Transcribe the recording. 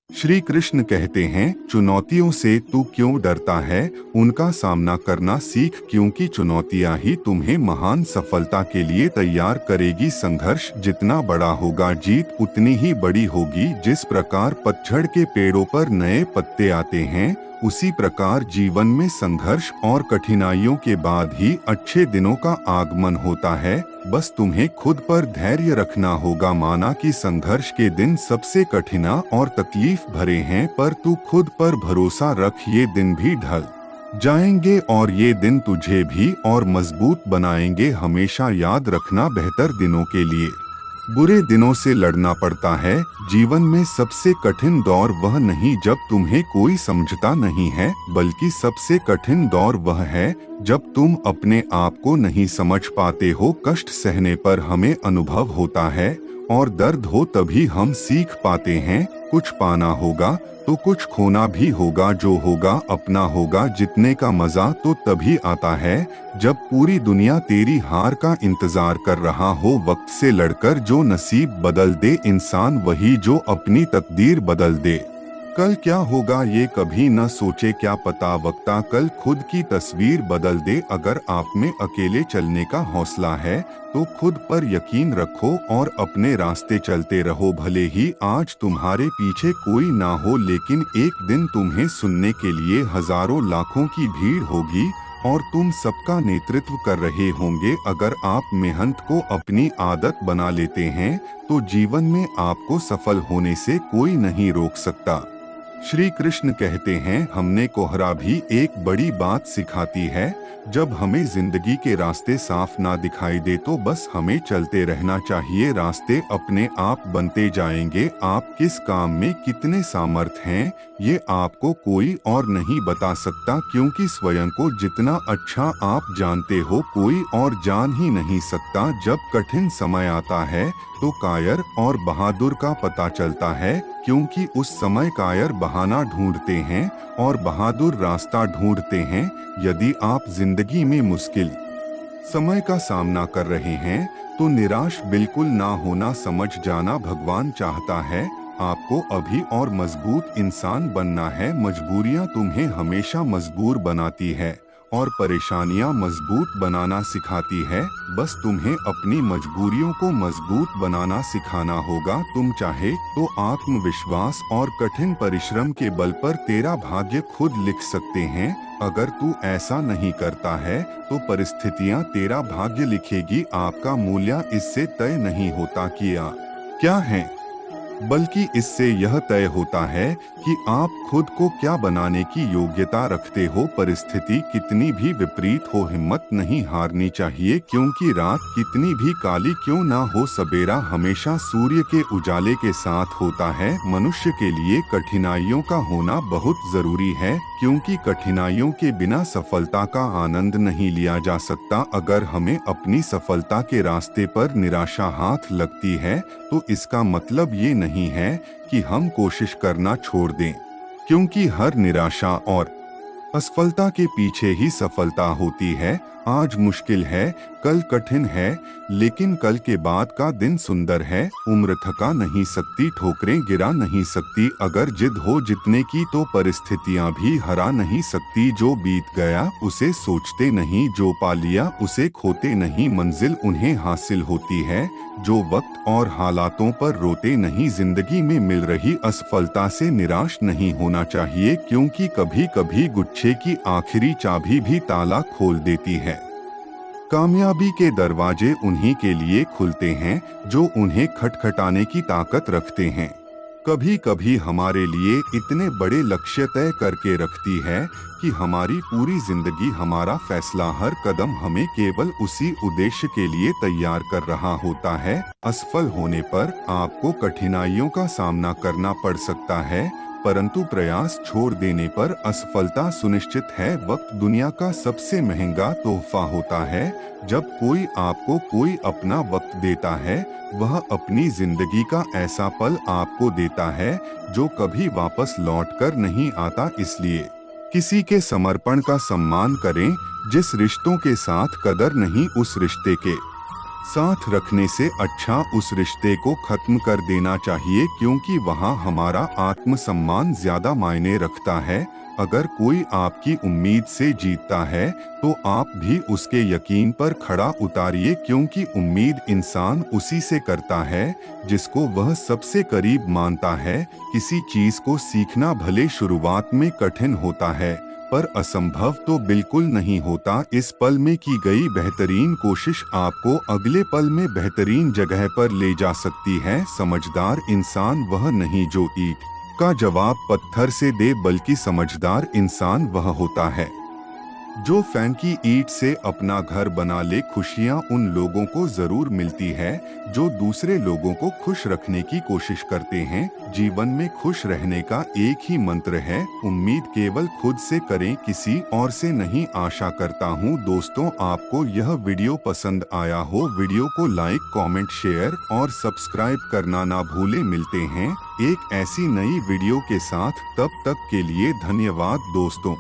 श्री कृष्ण कहते हैं, चुनौतियों से तू क्यों डरता है, उनका सामना करना सीख, क्योंकि चुनौतियां ही तुम्हें महान सफलता के लिए तैयार करेगी। संघर्ष जितना बड़ा होगा, जीत उतनी ही बड़ी होगी। जिस प्रकार पतझड़ के पेड़ों पर नए पत्ते आते हैं, उसी प्रकार जीवन में संघर्ष और कठिनाइयों के बाद ही अच्छे दिनों का आगमन होता है। बस तुम्हें खुद पर धैर्य रखना होगा। माना कि संघर्ष के दिन सबसे कठिना और तकलीफ भरे हैं, पर तू खुद पर भरोसा रख, ये दिन भी ढल जाएंगे और ये दिन तुझे भी और मजबूत बनाएंगे। हमेशा याद रखना, बेहतर दिनों के लिए बुरे दिनों से लड़ना पड़ता है। जीवन में सबसे कठिन दौर वह नहीं जब तुम्हें कोई समझता नहीं है, बल्कि सबसे कठिन दौर वह है जब तुम अपने आप को नहीं समझ पाते हो। कष्ट सहने पर हमें अनुभव होता है और दर्द हो तभी हम सीख पाते हैं। कुछ पाना होगा तो कुछ खोना भी होगा, जो होगा अपना होगा। जीतने का मजा तो तभी आता है जब पूरी दुनिया तेरी हार का इंतजार कर रहा हो। वक्त से लड़कर जो नसीब बदल दे इंसान, वही जो अपनी तकदीर बदल दे। कल क्या होगा ये कभी न सोचे, क्या पता वक्ता कल खुद की तस्वीर बदल दे। अगर आप में अकेले चलने का हौसला है तो खुद पर यकीन रखो और अपने रास्ते चलते रहो। भले ही आज तुम्हारे पीछे कोई ना हो, लेकिन एक दिन तुम्हें सुनने के लिए हजारों लाखों की भीड़ होगी और तुम सबका नेतृत्व कर रहे होंगे। अगर आप मेहनत को अपनी आदत बना लेते हैं तो जीवन में आपको सफल होने से कोई नहीं रोक सकता। श्री कृष्ण कहते हैं, हमने कोहरा भी एक बड़ी बात सिखाती है। जब हमें जिंदगी के रास्ते साफ ना दिखाई दे तो बस हमें चलते रहना चाहिए। रास्ते अपने आप बनते जाएंगे। आप किस काम में कितने सामर्थ हैं, ये आपको कोई और नहीं बता सकता, क्योंकि स्वयं को जितना अच्छा आप जानते हो कोई और जान ही नहीं सकता। जब कठिन समय आता है तो कायर और बहादुर का पता चलता है, क्योंकि उस समय कायर बहाना ढूंढते हैं और बहादुर रास्ता ढूंढते हैं। यदि आप जिंदगी में मुश्किल समय का सामना कर रहे हैं तो निराश बिल्कुल ना होना। समझ जाना, भगवान चाहता है आपको अभी और मजबूत इंसान बनना है। मजबूरियां तुम्हें हमेशा मजबूर बनाती है और परेशानियां मजबूत बनाना सिखाती है। बस तुम्हें अपनी मजबूरियों को मजबूत बनाना सिखाना होगा। तुम चाहे तो आत्मविश्वास और कठिन परिश्रम के बल पर तेरा भाग्य खुद लिख सकते हैं। अगर तू ऐसा नहीं करता है तो परिस्थितियां तेरा भाग्य लिखेगी। आपका मूल्य इससे तय नहीं होता कि आप क्या हैं, बल्कि इससे यह तय होता है कि आप खुद को क्या बनाने की योग्यता रखते हो। परिस्थिति कितनी भी विपरीत हो, हिम्मत नहीं हारनी चाहिए, क्योंकि रात कितनी भी काली क्यों ना हो, सवेरा हमेशा सूर्य के उजाले के साथ होता है। मनुष्य के लिए कठिनाइयों का होना बहुत जरूरी है, क्योंकि कठिनाइयों के बिना सफलता का आनंद नहीं लिया जा सकता। अगर हमें अपनी सफलता के रास्ते पर निराशा हाथ लगती है तो इसका मतलब ये नहीं है कि हम कोशिश करना छोड़ दें, क्योंकि हर निराशा और असफलता के पीछे ही सफलता होती है। आज मुश्किल है, कल कठिन है, लेकिन कल के बाद का दिन सुंदर है। उम्र थका नहीं सकती, ठोकरें गिरा नहीं सकती। अगर जिद हो जीतने की तो परिस्थितियां भी हरा नहीं सकती। जो बीत गया उसे सोचते नहीं, जो पा लिया उसे खोते नहीं। मंजिल उन्हें हासिल होती है जो वक्त और हालातों पर रोते नहीं। जिंदगी में मिल रही असफलता से निराश नहीं होना चाहिए, क्योंकि कभी कभी गुच्छे की आखिरी चाबी भी ताला खोल देती है। कामयाबी के दरवाजे उन्हीं के लिए खुलते हैं जो उन्हें खटखटाने की ताकत रखते हैं। कभी कभी हमारे लिए इतने बड़े लक्ष्य तय करके रखती है कि हमारी पूरी जिंदगी, हमारा फैसला, हर कदम हमें केवल उसी उद्देश्य के लिए तैयार कर रहा होता है। असफल होने पर आपको कठिनाइयों का सामना करना पड़ सकता है, परंतु प्रयास छोड़ देने पर असफलता सुनिश्चित है। वक्त दुनिया का सबसे महंगा तोहफा होता है। जब कोई आपको कोई अपना वक्त देता है, वह अपनी जिंदगी का ऐसा पल आपको देता है जो कभी वापस लौटकर नहीं आता। इसलिए किसी के समर्पण का सम्मान करें, जिस रिश्तों के साथ कदर नहीं उस रिश्ते के साथ रखने से अच्छा उस रिश्ते को खत्म कर देना चाहिए, क्योंकि वहाँ हमारा आत्मसम्मान ज्यादा मायने रखता है। अगर कोई आपकी उम्मीद से जीतता है तो आप भी उसके यकीन पर खड़ा उतारिए, क्योंकि उम्मीद इंसान उसी से करता है जिसको वह सबसे करीब मानता है। किसी चीज को सीखना भले शुरुआत में कठिन होता है, पर असंभव तो बिल्कुल नहीं होता। इस पल में की गई बेहतरीन कोशिश आपको अगले पल में बेहतरीन जगह पर ले जा सकती है। समझदार इंसान वह नहीं जो ईंट का जवाब पत्थर से दे, बल्कि समझदार इंसान वह होता है जो फेंकी ईंट से अपना घर बना ले। खुशियाँ उन लोगों को जरूर मिलती है जो दूसरे लोगों को खुश रखने की कोशिश करते हैं। जीवन में खुश रहने का एक ही मंत्र है, उम्मीद केवल खुद से करें, किसी और से नहीं। आशा करता हूँ दोस्तों आपको यह वीडियो पसंद आया हो। वीडियो को लाइक, कमेंट, शेयर और सब्सक्राइब करना ना भूलें। मिलते हैं एक ऐसी नई वीडियो के साथ, तब तक के लिए धन्यवाद दोस्तों।